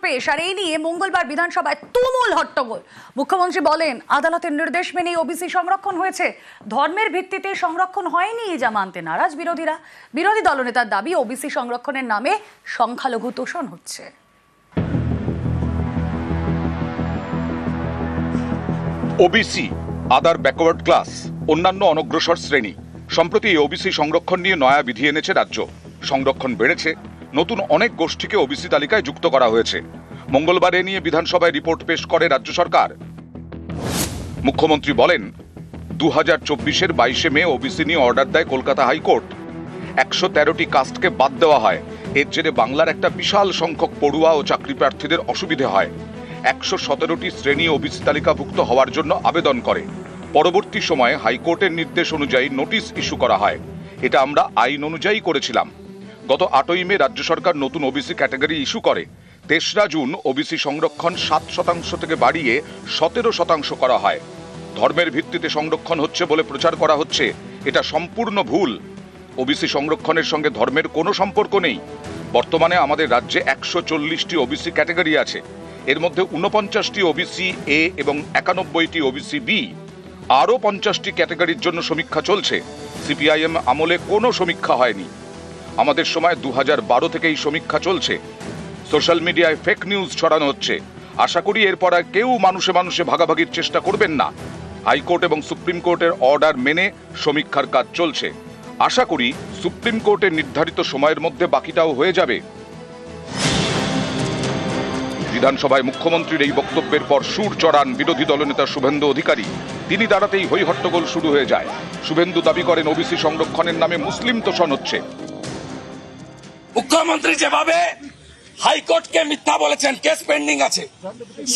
পেশ, আর এই নিয়ে মঙ্গলবার বিধানসভায় তুমুল হট্টগোল। মুখ্যমন্ত্রী বলেন আদালতের নির্দেশ মেনে ওবিসি সংরক্ষণ হয়েছে, ধর্মের ভিত্তিতে সংরক্ষণ হয়নি, যা মানতে নারাজ বিরোধীরা। বিরোধী দলনেতার দাবি ওবিসি সংরক্ষণের নামে সংখ্যালঘু তোষণ হচ্ছে। ওবিসি, আদার ব্যাকওয়ার্ড ক্লাস, অন্যান্য অনগ্রসর শ্রেণী। সম্প্রতি ওবিসি সংরক্ষণ নিয়ে নয়া বিধি এনেছে রাজ্য। সংরক্ষণ বেড়েছে, নতুন অনেক গোষ্ঠীকে ওবিসি তালিকায় যুক্ত করা হয়েছে। মঙ্গলবার এ নিয়ে বিধানসভায় রিপোর্ট পেশ করে রাজ্য সরকার। মুখ্যমন্ত্রী বলেন 2024-এর 22শে মে ওবিসি নিয়ে অর্ডার দেয় কলকাতা হাইকোর্ট। 113টি কাস্টকে বাদ দেওয়া হয়। এর জেরে বাংলার একটা বিশাল সংখ্যক পড়ুয়া ও চাকরি প্রার্থীদের অসুবিধে হয়। 117টি শ্রেণী ওবিসি তালিকাভুক্ত হওয়ার জন্য আবেদন করে। পরবর্তী সময়ে হাইকোর্টের নির্দেশ অনুযায়ী নোটিশ ইস্যু করা হয়। এটা আমরা আইন অনুযায়ী করেছিলাম। গত 8ই মে রাজ্য সরকার নতুন ওবিসি ক্যাটাগরি ইস্যু করে। 3রা জুন ওবিসি সংরক্ষণ 7% থেকে বাড়িয়ে 17% করা হয়। ধর্মের ভিত্তিতে সংরক্ষণ হচ্ছে বলে প্রচার করা হচ্ছে, এটা সম্পূর্ণ ভুল। ওবিসি সংরক্ষণের সঙ্গে ধর্মের কোনো সম্পর্ক নেই। বর্তমানে আমাদের রাজ্যে 140টি ওবিসি ক্যাটাগরি আছে। এর মধ্যে 49টি ওবিসি এ এবং 91টি ওবিসি বি। আরও 50টি ক্যাটাগরির জন্য সমীক্ষা চলছে। সিপিআইএম আমলে কোনো সমীক্ষা হয়নি। আমাদের সময় 2012 থেকেই সমীক্ষা চলছে। সোশ্যাল মিডিয়ায় ফেক নিউজ ছড়ানো হচ্ছে। আশা করি এরপর আর কেউ মানুষে মানুষে ভাগাভাগির চেষ্টা করবেন না। হাইকোর্ট এবং সুপ্রিম কোর্টের অর্ডার মেনে সমীক্ষার কাজ চলছে। আশা করি সুপ্রিম কোর্টের নির্ধারিত সময়ের মধ্যে বাকিটাও হয়ে যাবে। বিধানসভায় মুখ্যমন্ত্রীর এই বক্তব্যের পর সুর চড়ান বিরোধী দলনেতা শুভেন্দু অধিকারী। তিনি দাঁড়াতেই হই হট্টগোল শুরু হয়ে যায়। শুভেন্দু দাবি করেন ওবিসি সংরক্ষণের নামে মুসলিম তোষণ হচ্ছে। মুখ্যমন্ত্রী যেভাবে হাইকোর্টকে মিথ্যা বলেছেন, কেস পেন্ডিং আছে,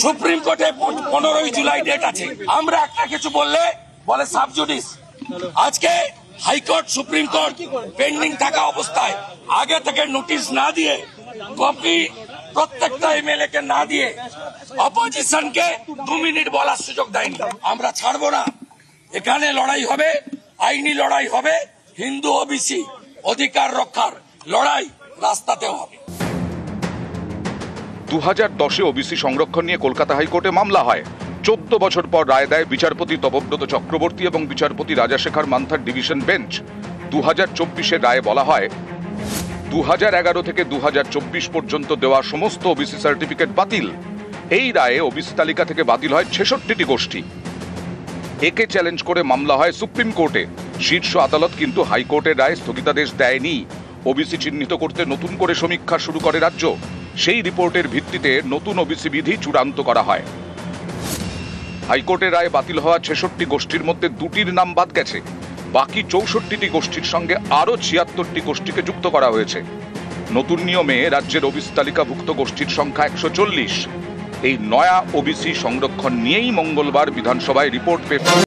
সুপ্রিম কোর্টে 15ই জুলাই ডেট আছে, আমরা একটা কিছু বললে বলে সাবজুডিস। আজকে হাইকোর্ট সুপ্রিম কোর্ট পেন্ডিং থাকা অবস্থায় আগে থেকে নোটিশ না দিয়ে, কপি প্রত্যেকটা এমএলএ কে না দিয়ে, অপোজিশনকে 2 মিনিট বলার সুযোগ দেয়নি। আমরা ছাড়বো না। এখানে লড়াই হবে, আইনি লড়াই হবে, হিন্দু ওবিসি অধিকার রক্ষার লড়াই রাস্তাতেও হবে। 2010-এ ওবিসি সংরক্ষণ নিয়ে কলকাতা হাইকোর্টে মামলা হয়। 14 বছর পর রায় দেয় বিচারপতি তপব্রত চক্রবর্তী এবং বিচারপতি রাজাশেখর মান্থার ডিভিশন বেঞ্চ। 2024-এর রায়ে বলা হয় 2011 থেকে 2024 পর্যন্ত দেওয়া সমস্ত ওবিসি সার্টিফিকেট বাতিল। এই রায়ে ওবিসি তালিকা থেকে বাতিল হয় 66টি গোষ্ঠী। একে চ্যালেঞ্জ করে মামলা হয় সুপ্রিম কোর্টে। শীর্ষ আদালত কিন্তু হাইকোর্টের রায়ে স্থগিতাদেশ দেয়নি। ওবিসি চিহ্নিত করতে নতুন করে সমীক্ষা শুরু করে রাজ্য। সেই রিপোর্টের ভিত্তিতে নতুন ওবিসি বিধি চূড়ান্ত করা হয়। হাইকোর্টের রায়ে বাতিল হওয়া 66টি গোষ্ঠীর মধ্যে 2টির নাম বাদ গেছে। বাকি 64টি গোষ্ঠীর সঙ্গে আরও 76টি গোষ্ঠীকে যুক্ত করা হয়েছে। নতুন নিয়মে রাজ্যের ওবিসি তালিকাভুক্ত গোষ্ঠীর সংখ্যা 140। এই নয়া ওবিসি সংরক্ষণ নিয়েই মঙ্গলবার বিধানসভায় রিপোর্ট পেশ